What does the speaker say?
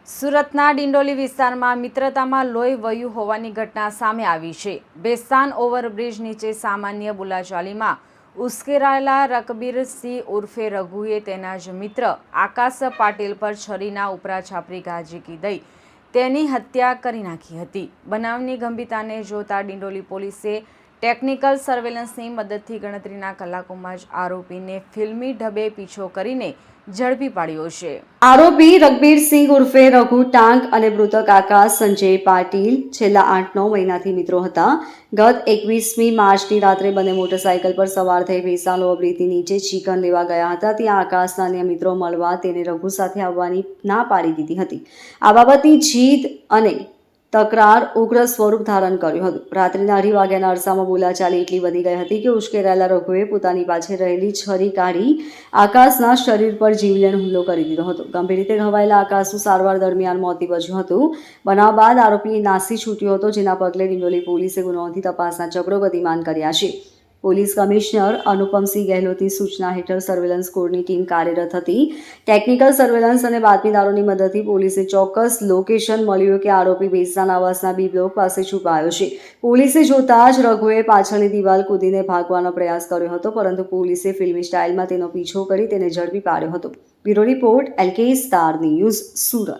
સુરતના ડિંડોલી વિસ્તારમાં મિત્રતામાં લોહી વહ્યું હોવાની ઘટના સામે આવી છે. બેસ્તાન ઓવરબ્રિજ નીચે સામાન્ય બોલાચાલીમાં ઉશ્કેરાયેલા રકબીરસિંહ ઉર્ફે રઘુએ તેના જ મિત્ર આકાશ પાટીલ પર છરીના ઉપરા છાપરી ઘા ઝીકી દઈ તેની હત્યા કરી નાખી હતી. બનાવની ગંભીરતાને જોતા ડિંડોલી પોલીસે ટેકનિકલ સર્વેલન્સની મદદથી ગણતરીના કલાકોમાં જ આરોપીને ફિલ્મી ઢબે પીછો કરીને ઝડપી પાડ્યો છે. આરોપી રકબીરસિંહ ઉર્ફે રઘુ ટાંક અને મૃતક આકાશ સંજય પાટીલ છેલ્લા 8-9 મહિનાથી મિત્રો હતા. ગત 21મી માર્ચની રાત્રે બંને મોટરસાયકલ પર સવાર થઈ બેસ્તાન ઓવરબ્રિજની નીચે ચિકન લેવા ગયા હતા. ત્યાં આકાશના અન્ય મિત્રો મળવા તેને રઘુ સાથે આવવાની ના પાડી દીધી હતી. આ બાબતની જીદ અને તકરાર ઉગ્ર સ્વરૂપ ધારણ કર્યું હતું. રાત્રિના 2:30 વાગ્યાના અરસામાં બોલાચાલી એટલી વધી ગઈ હતી કે ઉશ્કેરાયેલા રઘુએ પોતાની પાછળ રહેલી છરી કાઢી આકાશના શરીર પર જીવલેણ હુમલો કરી દીધો હતો. ગંભીર રીતે ઘવાયેલા આકાશનું સારવાર દરમિયાન મોત નીપજ્યું હતું. બનાવ બાદ આરોપી નાસી છૂટ્યો હતો, જેના પગલે ડિંડોલી પોલીસે ગુનો નોંધી તપાસના ચક્રો ગતિમાન કર્યા છે. પોલીસ કમિશનર અનુપમસિંહ ગહેલોતની સૂચના હેઠળ સર્વેલન્સ કોડની ટીમ કાર્યરત હતી. ટેકનિકલ સર્વેલન્સ અને બાતમીદારોની મદદથી પોલીસે ચોક્કસ લોકેશન મળ્યું કે આરોપી બેસ્તાન આવાસના બી બ્લોક પાસે છુપાયો છે. પોલીસે જોતા જ રઘુએ પાછળની દિવાલ કૂદીને ભાગવાનો પ્રયાસ કર્યો હતો, પરંતુ પોલીસે ફિલ્મી સ્ટાઇલમાં તેનો પીછો કરી તેને ઝડપી પાડ્યો હતો. Bureau report LK star news, Surat.